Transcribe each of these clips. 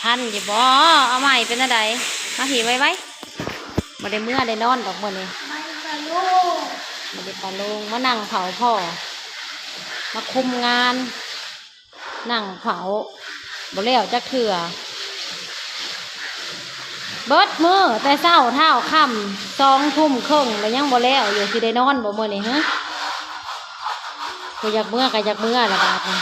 ท่านจะบ่เอาใหม่เป็นอะไรมาผีไว้มาได้เมื่อได้นอนดอกบ่นี่มาได้ปลาลงมานั่งเผาพ่อมาคุมงานนั่งเผาบ่แล้วจักเถื่อเบิดมือแต่เศร้าเท่าค่ำ2 ทุ่มครึ่งแล้วยังบ่แล้วอยู่สิได้นอนบ่มื้อนี่ฮะก็อยากเมื่อก็อยากเมื่อละบาดนี่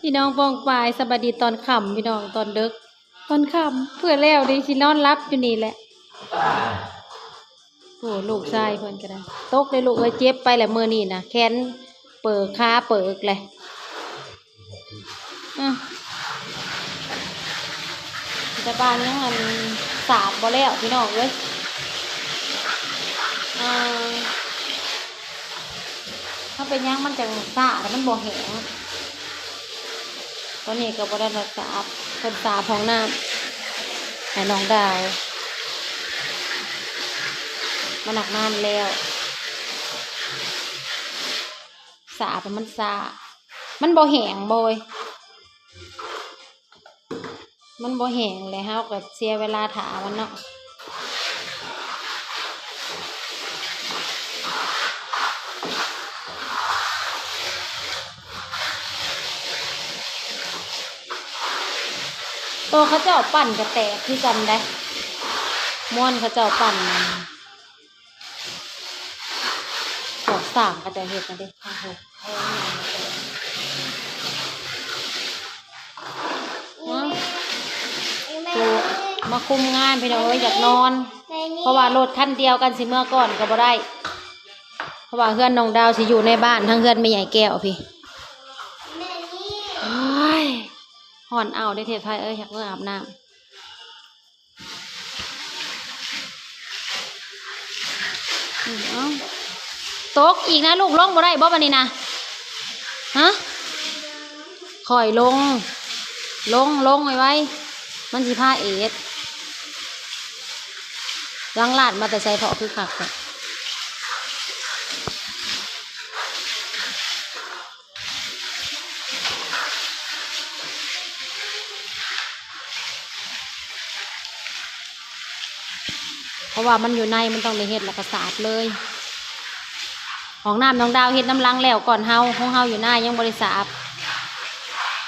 พี่น้องปองปายสบายดีตอนค่ำพี่น้องตอนดึกตอนค่ำเพื่อแล้วดิสินอนรับอยู่นี่แหละโอ้ลูกชายเพิ่นก็ได้ตกเลยลูกเอ้ยเจ็บไปแหละมื้อนี้นะแขนเปิกขาเปิกเลยแต่บ้านยังมันสาบบ่แล้วพี่น้องเอ้ยถ้าเป็นยังมันจังสาแต่มันบ่แห้งตอนนี้ก็บ่ได้รักษาเพิ่นสาห้องน้ำให้น้องดาวมันหนักน้ำแล้วสาแต่มันสามันบ่แห้งบ่ยมันบ่แห้งเลยเฮาก็เสียเวลาถามันเนาะตัวเขาเจ้าปั่นกระแตกที่กันได้ม้วนเขาเจ้าปั่นขอบสามกระแตกเห็ดนะเด้โอ้โหมาคุมงานไปหน่อยอยากนอนเพราะว่ารถคันเดียวกันสิเมื่อก่อนก็บ่ได้เพราะว่าเพื่อนน้องดาวสิอยู่ในบ้านทั้งเพื่อนไม่ใหญ่แก้วพี่ห่อนเอาได้เทพไทยอยากเมื่ออาบน้ำตกอีกนะลูกลงบ่ได้บ่บันนี้นะฮะคอยลงไว้มันสิผ้าเอ็ดล้างลาดมาแต่ใส่เถาะคือขักเพราะว่ามันอยู่ในมันต้องได้เฮ็ดแล้วก็สะอาดเลยของน้ำน้องดาวเฮ็ดน้ำล้างแล้วก่อนเฮาของเฮาอยู่หน้ายังบริสาบ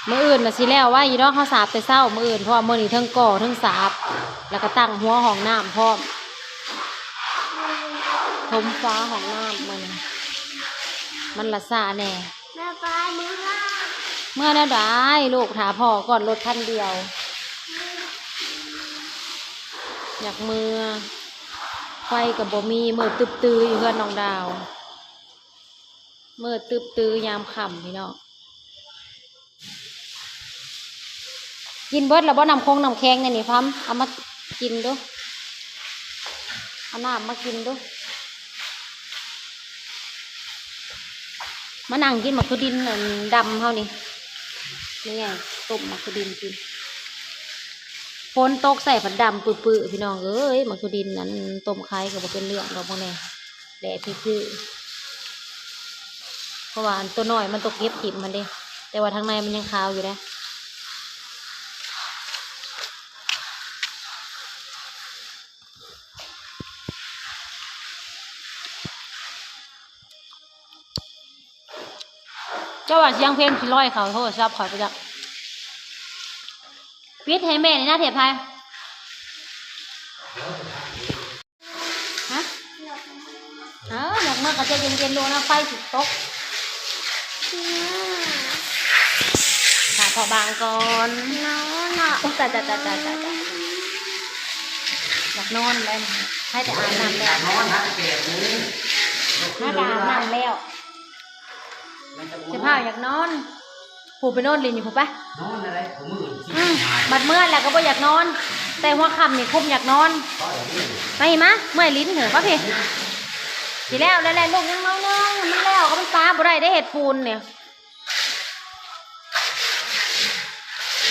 มื้ออื่นน่ะสิแล้วว่าอยู่เนาะเขาสาบแต่เช้ามื้ออื่นเพราะว่ามื้อนี้ทั้งก่อทั้งสาบแล้วก็ตั้งหัวห้องน้ำพร้อมทมฟ้าห้องน้ำมันละซาแน่แม่ไปเมื่อแล้วได้ลูกถาพ่อก่อนรถคันเดียวอยากมือไฟกับบ่มีมือตึบตื้ออยู่เพื่อนน้องดาวมือตึบตื้อยามค่ำพี่น้องกินเบิดแล้วบ่น้ำคงน้ำแข็งเนี่ยนี่พัมเอามากินดูเอาน้ำมากินดูมานั่งกินหมักคือดินดำเท่านี้นี่ไงต้มหมักคือดินกินฝนตกใส่ผัดดำปื้อๆพี่น้องเอ้ยหมักคือดินนั้นต้มไข่ก็บ่เป็นเรื่องเราพวกนี้แดดพี่เพราะว่าตัวน้อยมันตกเก็บถิ่มมันเด้แต่ว่าทางในมันยังขาวอยู่นะเจ้าว่าเสียงเพลงพี่ร้อยเขาโทษชอบขอยไปจักปิดให้แม่ในหน้าเทปไทยฮะอยากเมื่อก็จะเย็นๆดูนะไฟสุดตกขาพอบางก่อนนอนจ้าอยากนอนเลยให้แต่อาบน้ำแล้วน่าจะอาบน้ำแล้วเสื้อผ้าอยากนอนผูไปนอนลินอยู่ผูไปนอนอะไรผมบัดเมื่อแล้วก็บ่อยากนอนแต่หัวค่ำนี่คุ้มอยากนอนไปมะเมื่อยลิ้นเหรอป้าพี่ทีแล้วลูกยังน้อยมันแล้วก็มันฟ้าบ่ได้เห็ดปูนเนี่ย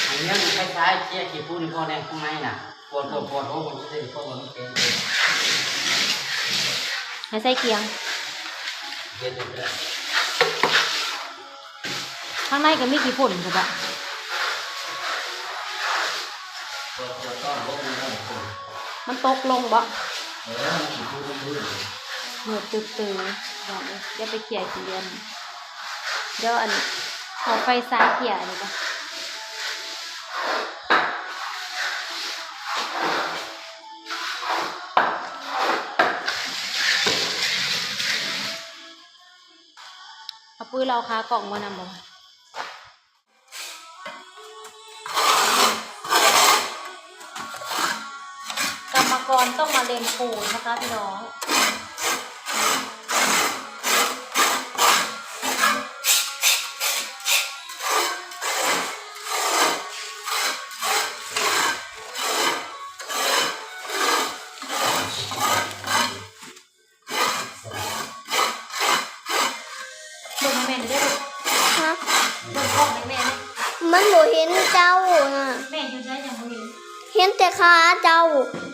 อันนี้มันคล้ายๆเชี่ยขี้ปูนพอแดงข้างในน่ะปวดโอ้ผมจะได้พวกมันเป็นให้ใส่เกียงเย็นเลย ข้างในก็มีกี่ฝุ่นกับอะ ตัวต้อนลงมันได้คน มันตกลงบ่ มันขี่พูดพื้น เหมือดตื้อบอกเลยเดี๋ยวไปเขี่ยกี่เดือนเดี๋ยวอันเอาไฟซ้ายเขี่ยนี่ก่อนเอาปุ้ยเราค้ากล่องมานำบ่กรรมกรต้องมาเรียนปูนนะคะพี่น้องเบิ่งให้แม่ได้ลูก ฮะ เบิ่งกล้องให้แม่ได้ มันบ่เห็นเจ้าน่ะ แม่อยู่ใช้ยังบ่เห็น เห็นแต่ขาเจ้า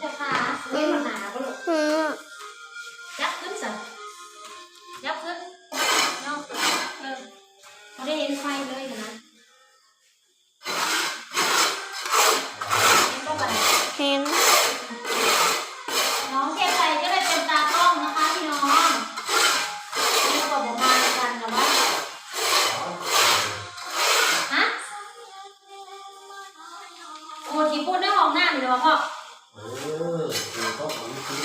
จะขาเฮ้ยมันหนาบ่ลูก หือ ยับขึ้นสิยับขึ้นเนาะเขาได้เห็นไฟเลยนะเห็นก็แบบ เห็น น้องเก็บใส่จะได้เป็นตากล้องนะคะพี่น้องนี่ก็บอกมากันนะว่าฮะโอ้ที่พูดในห้องน้ำเดี๋ยวพ่อ ตัวต้อนของมันคือ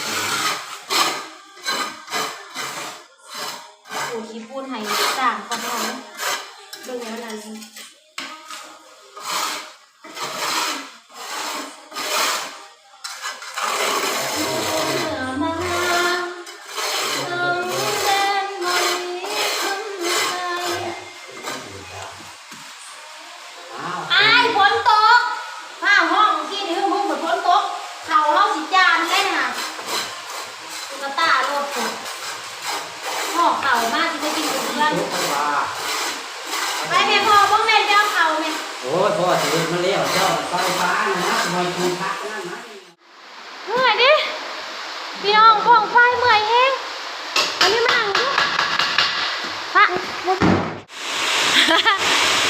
โอ้ที่พูดให้ต่างกันน้องดูแล้วนั่นไอ้ฝนตกผ้าห้องที่นี่มึงเหมือนฝนตกเข่าเราสิจานได้น่ะตุ๊กตาโลดปุ๊บห่อเข่ามากที่จะกินกับเพื่อน ตัวปลา ไปแม่พ่อพวกแม่จะเอาเข่าแม่ โอ้ยพ่อถือมาเลี้ยวเจ้าไฟฟ้านะมวยชูพักนั่นนะ เมื่อยดิพี่น้องของไฟเมื่อยเองอันนี้มานั่งดูพระ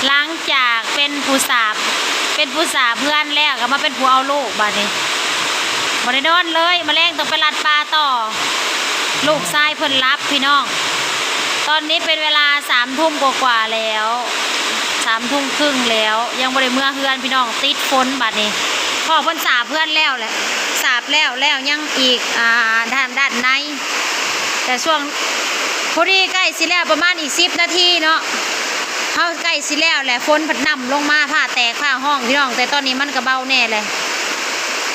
หลังจากเป็นผู้สาบเพื่อนแล้วก็มาเป็นผู้เอาลูกบัดนี้บ่ได้นอนเลยมาแรงต้องไปลัดปลาต่อลูกชายเพิ่นรับพี่น้องตอนนี้เป็นเวลา3 ทุ่มกว่าๆแล้ว3 ทุ่มครึ่งแล้วยังบ่ได้เมื่อเฮือนพี่น้องติดฝนบัดนี้พ่อเพิ่นสาบเพื่อนแล้วแหละสาบแล้วยังอีกด้านในแต่ช่วงพอดีใกล้สิแล้วประมาณอีก10 นาทีเนาะเขาใกล้สิแล้วแหละฝนพัดน้ำลงมาผ้าแตกผ้าห้องพี่น้องแต่ตอนนี้มันก็เบาแน่เลย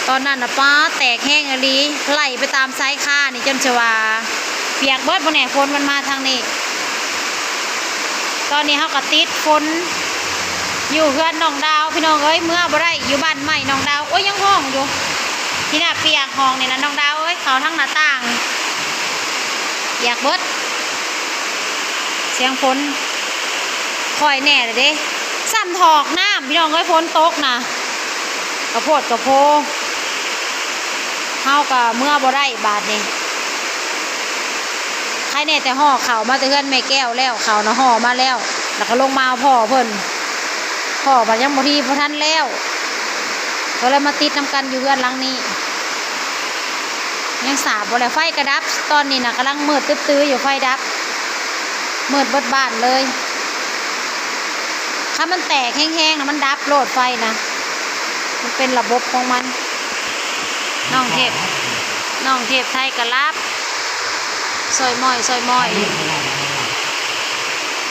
ตอนนั้นนะป้าแตกแห้งอลีไหลไปตามไซค่านี่จนชวาเปียกเบิดบนแหนฝนมันมาทางนี้ตอนนี้เขาก็ติดฝนอยู่เพื่อนน้องดาวพี่น้องเอ้ยเมื่อบ่ได้อยู่บ้านใหม่น้องดาวโอ้ยยังห้องอยู่ที่น่าเปียกห้องนี่นะน้องดาวเอ้ยเขาทั้งหน้าต่างเปียกเบิดเสียงฝนคอยแน่เลยเด้ซ้ำถอกน้ำพี่น้องเอ้ยฝนตกนะกระโพดกระโพเฮากับเมื่อบ่ได้บาทนี่ใครแน่แต่ห่อเข่ามาแต่เพื่อนแม่แก้วแล้วเข่านะห่อมาแล้วแล้วก็ลงมาเอาพ่อเพิ่นพ่อบัดยังบ่ทีพอทันแล้วก็เลยมาติดน้ำกันอยู่เพื่อนหลังนี้ยังสาบบ่แล้วไฟกระดับตอนนี้นะกำลังมืดตื้อๆอยู่ไฟดับมืดเบิดบ้านเลยถ้ามันแตกแห้งๆนะมันดับโหลดไฟนะมันเป็นระบบของมันน้องเทพไทยกระลับซอยม้อย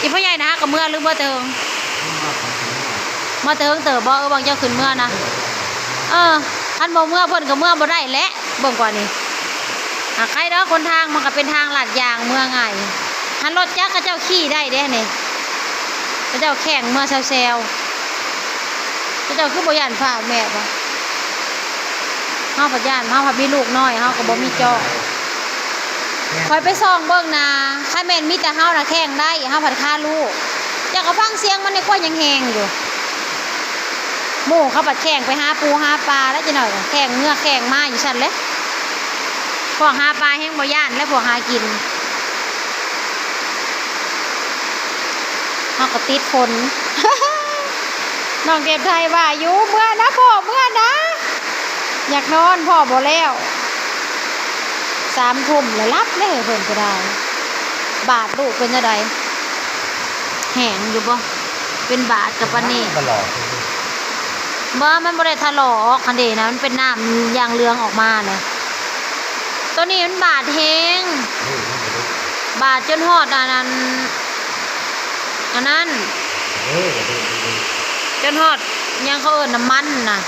อีพ่อใหญ่นะกับเมื่อหรือเมื่อเติงเติบบ่บางเจ้าขึ้นเมื่อนะท่านบอกเมื่อเพิ่นกับเมื่อบ่ได้และเบิ่งกว่านี้ใครเด้อคนทางมันก็เป็นทางลาดยางเมื่อง่ายท่านรถจักรก็เจ้าขี่ได้เด้นี่เจ้าแข่งเมื่อแซวเจ้าคือบ่ย่านฝ่าแม่ปะเฮาผัดย่านเฮาผัดมีลูกน้อยเฮาก็บ่มีจอคอยไปส่องเบิ่งนาถ้าแม่นมีแต่เฮาน่ะแข่งได้เฮาผัดฆ่าลูกอยากก็ฟังเสียงมันในข้อยังแหงอยู่หมู่เขาผัดแข่งไปหาปูหาปลาแล้วจะหน่อยแข่งเมื่อแข่งมาอยู่ซั่นแหละพวกหาปลาแห้งบ่ย่านและพวกหากิน เขาก็ติดฝน น้องเก็บไทยว่าอยู่เมื่อนะพ่อเมื่อนะอยากนอนพ่อบอกแล้ว3 ทุ่มแล้วรับเลยเพิ่นก็ได้บาทลูกเป็นจังไดแห้งอยู่บ่เป็นบาทกับปานนี้ ตลอด บ่มันบ่ได้ทะลอกคันเด้นะมันเป็นน้ำอย่างเรืองออกมาเลยตัวนี้มันบาดแฮงบาดจนฮอดอันนั้นจนฮอดยังเขาเอิ้นน้ำมันน่ะ